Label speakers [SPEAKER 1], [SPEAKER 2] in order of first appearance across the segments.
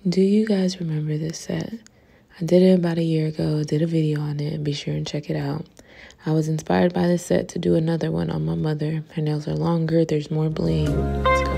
[SPEAKER 1] Do you guys remember this set? I did it about a year ago, did a video on it, be sure and check it out. I was inspired by this set to do another one on my mother. Her nails are longer, there's more bling. Let's go.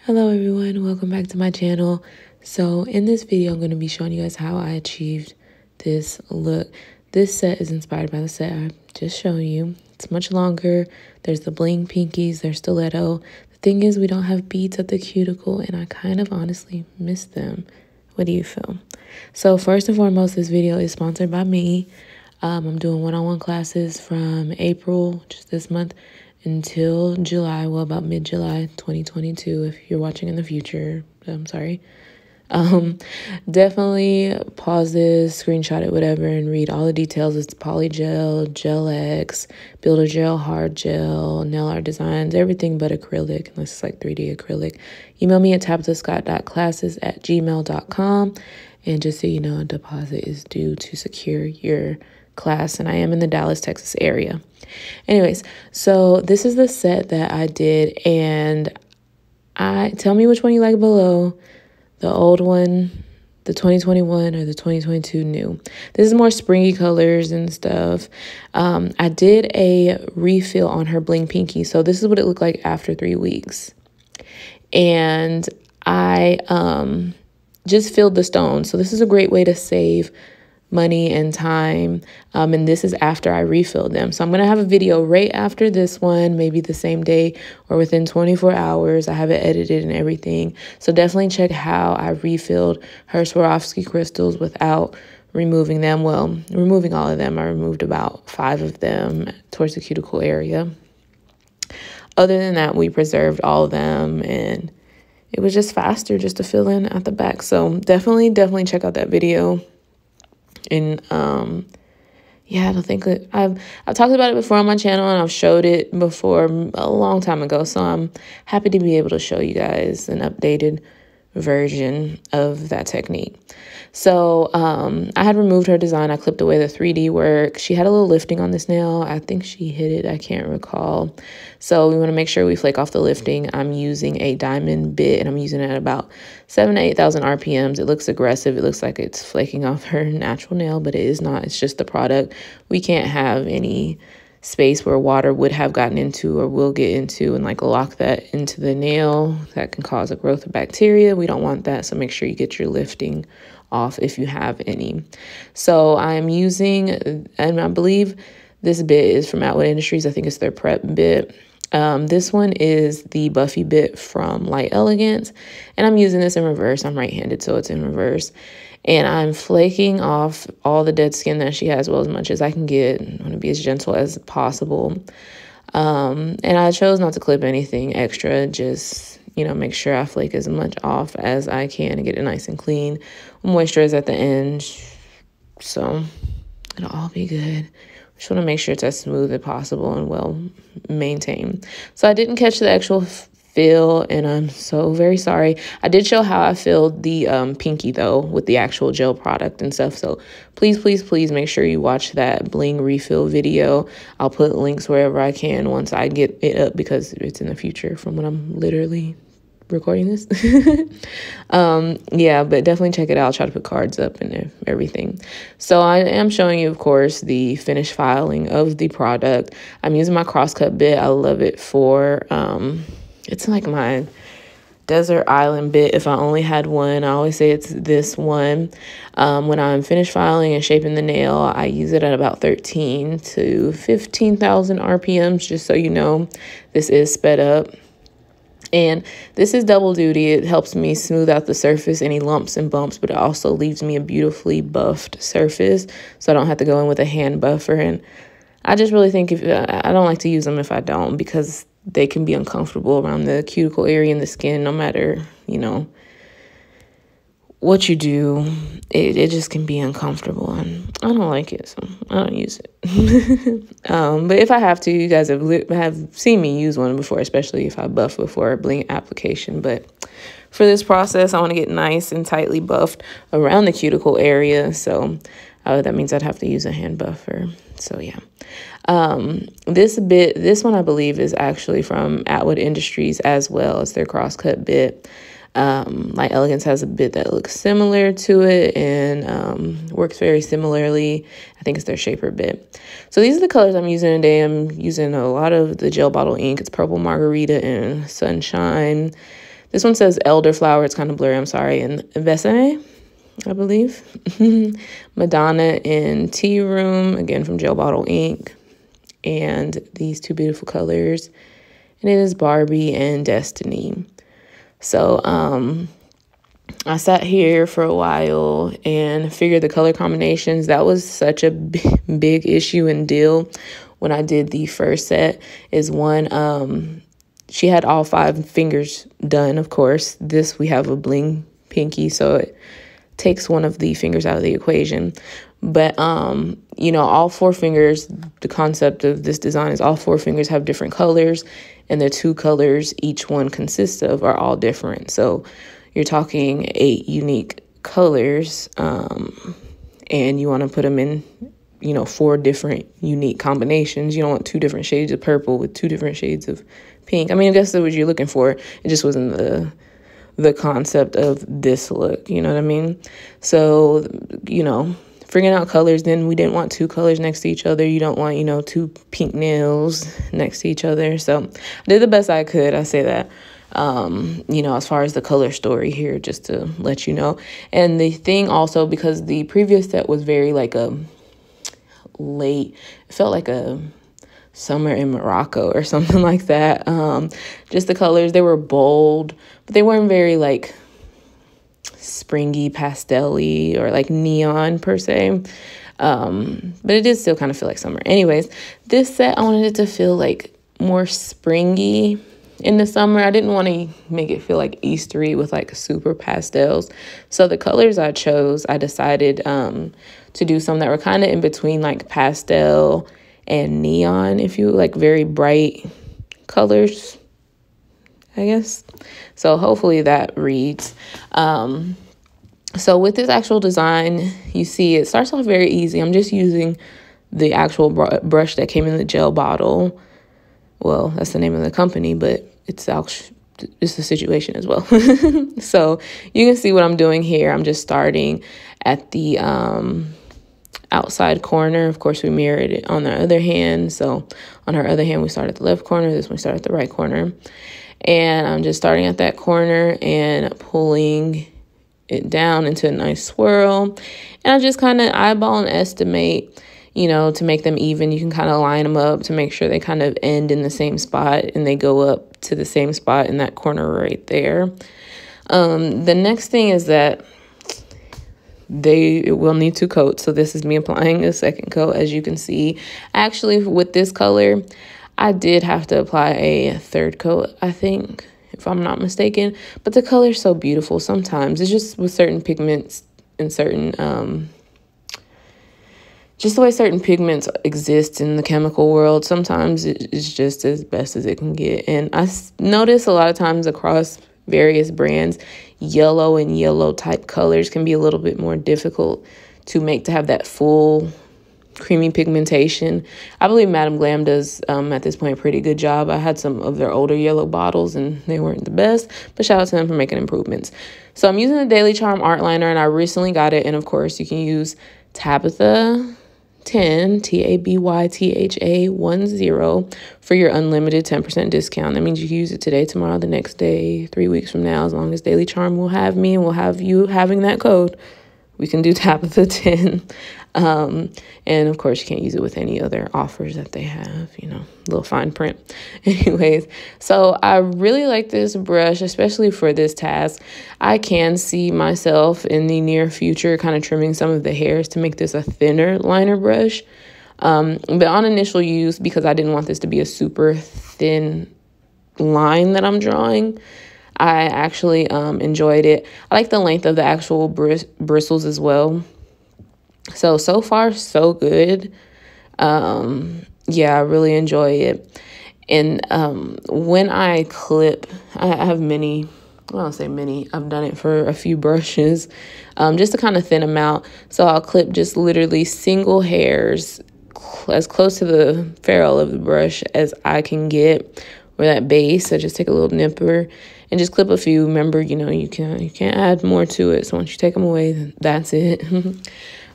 [SPEAKER 1] Hello everyone, welcome back to my channel. So in this video, I'm going to be showing you guys how I achieved this look. This set is inspired by the set I just showed you. It's much longer. There's the bling pinkies, there's stiletto. The thing is, we don't have beads at the cuticle and I kind of honestly miss them. What do you feel? So first and foremost, this video is sponsored by me. I'm doing one-on-one classes from April, just this month, until July, well, about mid-July 2022. If you're watching in the future, I'm sorry. Definitely pause this, screenshot it, whatever, and read all the details. It's polygel, gel X, builder gel, hard gel, nail art designs, everything but acrylic, unless it's like 3D acrylic. Email me at tabithascott.classes@gmail.com. And just so you know, a deposit is due to secure your class, and I am in the Dallas, Texas area. Anyways, so this is the set that I did, and tell me which one you like below, the old one, the 2021, or the 2022 new. This is more springy colors and stuff. I did a refill on her bling pinky, so this is what it looked like after 3 weeks, and I just filled the stones. So this is a great way to save money and time, and this is after I refilled them. So I'm gonna have a video right after this one, maybe the same day or within 24 hours. I have it edited and everything, so definitely check how I refilled her Swarovski crystals without removing them. Well, removing all of them. I removed about 5 of them towards the cuticle area. Other than that, we preserved all of them, and it was just faster just to fill in at the back. So definitely check out that video. And yeah, I don't think I've talked about it before on my channel, and I've showed it before a long time ago, so I'm happy to be able to show you guys an updated version of that technique. So I had removed her design. I clipped away the 3D work. She had a little lifting on this nail. I think she hit it, I can't recall. So we want to make sure we flake off the lifting. I'm using a diamond bit, and I'm using it at about 7,000 to 8,000 RPMs. It looks aggressive. It looks like it's flaking off her natural nail, but it is not. It's just the product. We can't have any space where water would have gotten into or will get into and like lock that into the nail. That can cause a growth of bacteria. We don't want that, so make sure you get your lifting off if you have any. So I'm using, and I believe this bit is from Outwood Industries. I think it's their prep bit. This one is the Buffy bit from Elegance, and I'm using this in reverse. I'm right-handed, so it's in reverse. And I'm flaking off all the dead skin that she has, well, as much as I can get. I want to be as gentle as possible. And I chose not to clip anything extra, just, you know, make sure I flake as much off as I can and get it nice and clean. Moisturize at the end, so it'll all be good. Just want to make sure it's as smooth as possible and well maintained. So I didn't catch the actual fill, and I'm so very sorry. I did show how I filled the pinky though with the actual gel product and stuff. So please make sure you watch that bling refill video. I'll put links wherever I can once I get it up, because it's in the future from when I'm literally recording this. Yeah, but definitely check it out. I'll try to put cards up and everything. So I am showing you, of course, the finished filing of the product. I'm using my crosscut bit. I love it for it's like my desert island bit. If I only had one, I always say it's this one. When I'm finished filing and shaping the nail, I use it at about 13 to 15,000 RPMs, just so you know. This is sped up. And this is double duty. It helps me smooth out the surface, any lumps and bumps, but it also leaves me a beautifully buffed surface, so I don't have to go in with a hand buffer. And I just really think I don't like to use them if I don't, because they can be uncomfortable around the cuticle area and the skin, no matter, you know, what you do. It just can be uncomfortable, and I don't like it, so I don't use it. But if I have to, you guys have seen me use one before, especially if I buff before a bling application. But for this process. I want to get nice and tightly buffed around the cuticle area. So that means I'd have to use a hand buffer. So yeah. This one I believe is actually from Atwood Industries as well. It's their crosscut bit. Like Elegance has a bit that looks similar to it and works very similarly. I think it's their shaper bit. So these are the colors I'm using today. I'm using a lot of the gel bottle ink. It's Purple Margarita and Sunshine. This one says Elderflower. It's kind of blurry, I'm sorry. And Vesame, I believe. Madonna in Tea Room, again from gel bottle ink. And these two beautiful colors. And it is Barbie and Destiny. So I sat here for a while and figured the color combinations. That was such a big issue and deal when I did the first set. Is one, she had all 5 fingers done, of course. This, we have a bling pinky, so it takes one of the fingers out of the equation. But, you know, all 4 fingers, the concept of this design is all 4 fingers have different colors, and the 2 colors each one consists of are all different. So you're talking 8 unique colors, and you want to put them in, you know, 4 different unique combinations. You don't want 2 different shades of purple with 2 different shades of pink. I mean, I guess that's what you're looking for. It just wasn't the concept of this look, you know what I mean? So, you know, figuring out colors, then we didn't want 2 colors next to each other. You don't want, you know, 2 pink nails next to each other. So I did the best I could. I say that, you know, as far as the color story here, just to let you know. And the thing also, because the previous set was very like a late, it felt like a summer in Morocco or something like that. Just the colors, they were bold, but they weren't very like springy, pastel-y, or like neon per se. But it did still kind of feel like summer. Anyways, this set, I wanted it to feel like more springy in the summer. I didn't want to make it feel like Eastery with like super pastels. So the colors I chose, I decided to do some that were kind of in between like pastel and neon, if you like, very bright colors, I guess. So hopefully that reads. So with this actual design, you see it starts off very easy. I'm just using the actual brush that came in the gel bottle. Well, that's the name of the company, but it's the situation as well. So you can see what I'm doing here. I'm just starting at the outside corner. Of course, we mirrored it on the other hand. So on our other hand, we start at the left corner. This one start at the right corner. And I'm just starting at that corner and pulling it down into a nice swirl. And I just kind of eyeball and estimate, you know, to make them even. You can kind of line them up to make sure they kind of end in the same spot and they go up to the same spot in that corner right there. The next thing is that they will need to coat. So this is me applying a second coat. As you can see, actually with this color, I did have to apply a third coat, I think, if I'm not mistaken. But the color is so beautiful. Sometimes it's just with certain pigments and certain, just the way certain pigments exist in the chemical world, sometimes it's just as best as it can get. And I notice a lot of times across various brands, yellow and yellow type colors can be a little bit more difficult to make to have that full creamy pigmentation. I believe Madame Glam does at this point a pretty good job. I had some of their older yellow bottles and they weren't the best, but shout out to them for making improvements. So I'm using the Daily Charm art liner and I recently got it. And of course you can use Tabitha 10, TABYTHA10 for your unlimited 10% discount. That means you can use it today, tomorrow, the next day, 3 weeks from now, as long as Daily Charm will have me and will have you having that code. We can do Tabitha 10. And of course you can't use it with any other offers that they have, you know, little fine print. Anyways, so I really like this brush, especially for this task. I can see myself in the near future kind of trimming some of the hairs to make this a thinner liner brush. But on initial use, because I didn't want this to be a super thin line that I'm drawing, I actually enjoyed it. I like the length of the actual bristles as well. So far, so good. Yeah, I really enjoy it. And when I clip, I have many I don't say many. I've done it for a few brushes, just to kind of thin them out. So I'll clip just literally single hairs as close to the ferrule of the brush as I can get, or that base. So just take a little nipper and just clip a few. Remember, you know, you can't add more to it. So once you take them away, that's it.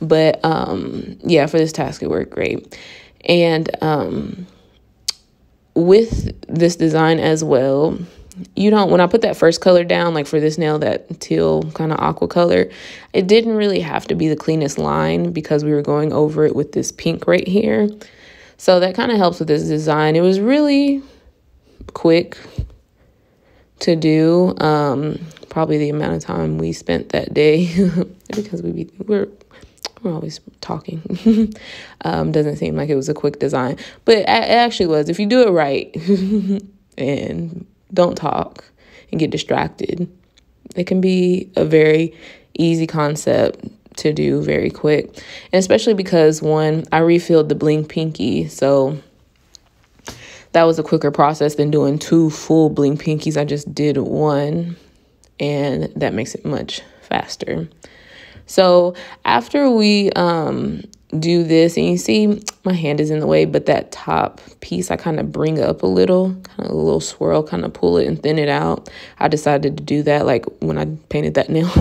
[SPEAKER 1] But yeah, for this task, it worked great. And with this design as well, when I put that first color down, like for this nail, that teal kind of aqua color, it didn't really have to be the cleanest line because we were going over it with this pink right here. So that kind of helps with this design. It was really quick to do. Probably the amount of time we spent that day because we're always talking. Doesn't seem like it was a quick design, but it actually was. If you do it right and don't talk and get distracted, it can be a very easy concept to do very quick. And especially because, one, I refilled the Bling pinky, so that was a quicker process than doing 2 full Bling pinkies. I just did 1, and that makes it much faster. So after we do this, and you see my hand is in the way, but that top piece I kind of bring up a little, kind of a little swirl, kind of pull it and thin it out. I decided to do that like when I painted that nail.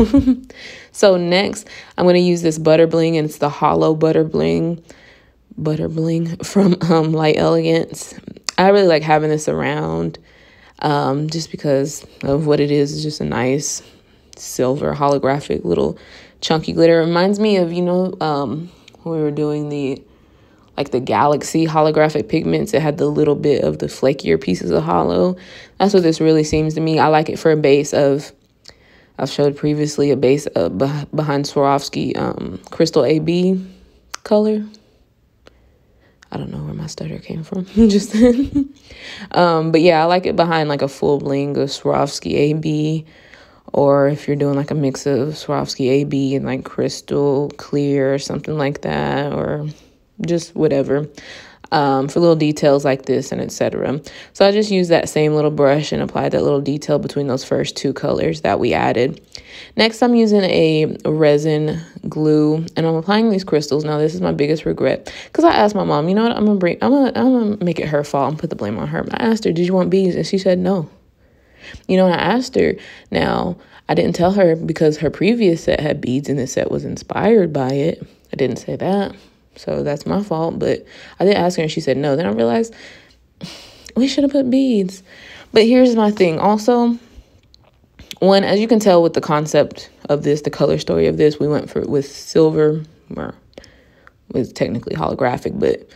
[SPEAKER 1] So next I'm going to use this butter bling, and it's the Holo butter bling from Light Elegance. I really like having this around just because of what it is. It's just a nice silver holographic little chunky glitter. It reminds me of, when we were doing the galaxy holographic pigments, it had the little bit of the flakier pieces of holo. That's what this really seems to me. I like it for a base of, I've showed previously, a base behind Swarovski crystal AB color. I don't know where my stutter came from just then. But yeah, I like it behind like a full bling of Swarovski AB. Or if you're doing like a mix of Swarovski AB and like crystal clear or something like that, or just whatever, for little details like this and etc. So I just used that same little brush and applied that little detail between those first 2 colors that we added. Next, I'm using a resin glue, and I'm applying these crystals. Now, this is my biggest regret, because I asked my mom, you know what, I'm gonna make it her fault and put the blame on her. I asked her, did you want beads? And she said no. And I asked her. Now, I didn't tell her because her previous set had beads and this set was inspired by it. I didn't say that, so that's my fault. But I did ask her and she said no. Then I realized we should have put beads. But here's my thing. Also, one, as you can tell with the concept of this, the color story of this, we went with silver, or it's technically holographic, but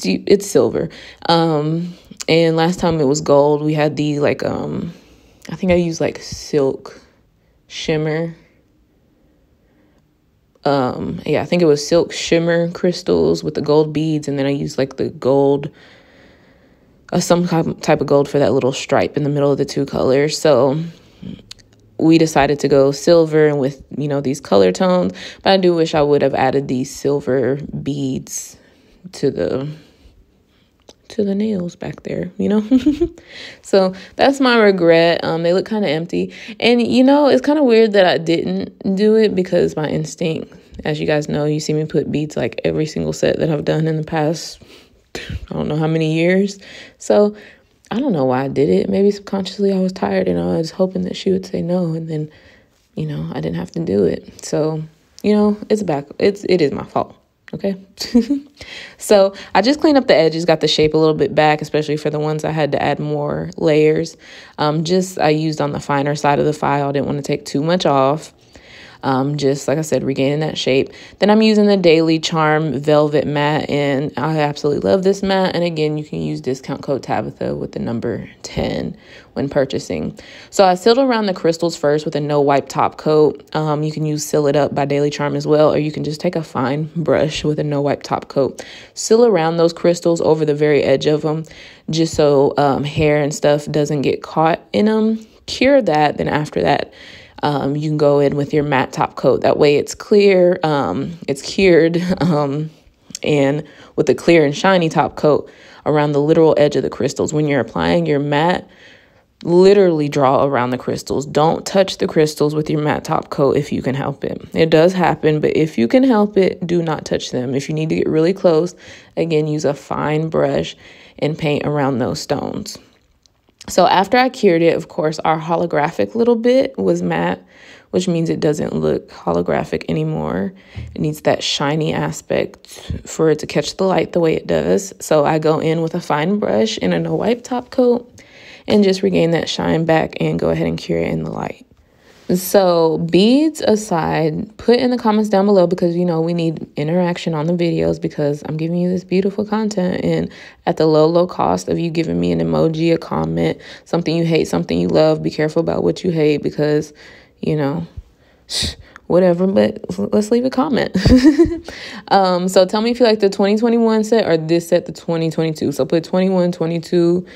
[SPEAKER 1] it's silver. And last time it was gold. We had the I think I used like silk shimmer. Yeah, I think it was silk shimmer crystals with the gold beads, and then I used like the gold, some type of gold for that little stripe in the middle of the 2 colors. So we decided to go silver and with, these color tones. But I do wish I would have added these silver beads to the nails back there, So that's my regret. They look kind of empty. And, it's kind of weird that I didn't do it, because my instinct, as you guys know, you see me put beads like every single set that I've done in the past, I don't know how many years. So I don't know why I did it. Maybe subconsciously I was tired and I was hoping that she would say no. And then, I didn't have to do it. So, it is my fault. Okay. So I just cleaned up the edges, got the shape a little bit back, especially for the ones I had to add more layers. I used on the finer side of the file. I didn't want to take too much off. Just like I said, regaining that shape. Then I'm using the Daily Charm Velvet Matte, and I absolutely love this matte. And again, you can use discount code Tabitha with the number 10 when purchasing. So I sealed around the crystals first with a no wipe top coat. You can use Seal It Up by Daily Charm as well, or you can just take a fine brush with a no wipe top coat. Seal around those crystals over the very edge of them, just so hair and stuff doesn't get caught in them. Cure that, then after that, you can go in with your matte top coat. That way it's clear, it's cured, and with the clear and shiny top coat around the literal edge of the crystals. When you're applying your matte, literally draw around the crystals. Don't touch the crystals with your matte top coat if you can help it. It does happen, but if you can help it, do not touch them. If you need to get really close, again, use a fine brush and paint around those stones. So after I cured it, of course, our holographic little bit was matte, which means it doesn't look holographic anymore. It needs that shiny aspect for it to catch the light the way it does. So I go in with a fine brush and a no wipe top coat and just regain that shine back and go ahead and cure it in the light. So beads aside, put in the comments down below, because you know we need interaction on the videos, because I'm giving you this beautiful content, and at the low cost of you giving me an emoji, a comment, something you hate, something you love. Be careful about what you hate, because you know, whatever, but let's leave a comment. So tell me if you like the 2021 set or this set, the 2022. So put 21, 22,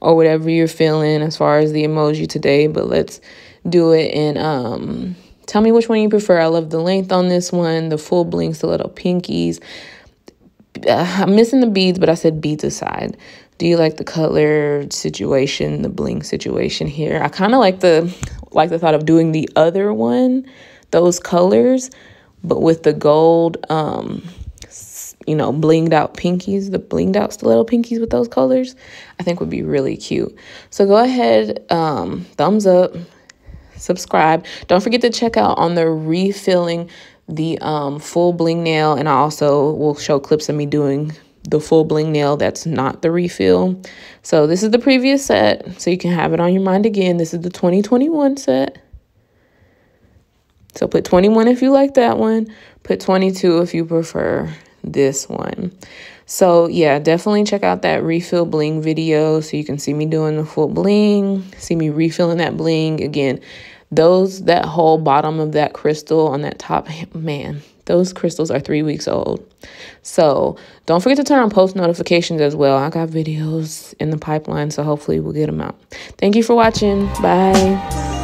[SPEAKER 1] or whatever you're feeling as far as the emoji today, but let's do it. And tell me which one you prefer. I love the length on this one, the full bling stiletto pinkies. I'm missing the beads, but I said beads aside. Do you like the color situation, the bling situation here? I kind of like the thought of doing the other one, those colors, but with the gold, you know, blinged out pinkies, the blinged out stiletto pinkies with those colors, I think would be really cute. So go ahead, thumbs up, subscribe. Don't forget to check out on the refilling the full bling nail, and I also will show clips of me doing the full bling nail that's not the refill. So this is the previous set, so you can have it on your mind again. This is the 2021 set. So put 21 if you like that one. Put 22 if you prefer this one. So yeah, definitely check out that refill bling video so you can see me doing the full bling, see me refilling that bling. Again, that whole bottom of that crystal on that top, man, those crystals are 3 weeks old. So don't forget to turn on post notifications as well. I got videos in the pipeline, so hopefully we'll get them out. Thank you for watching. Bye.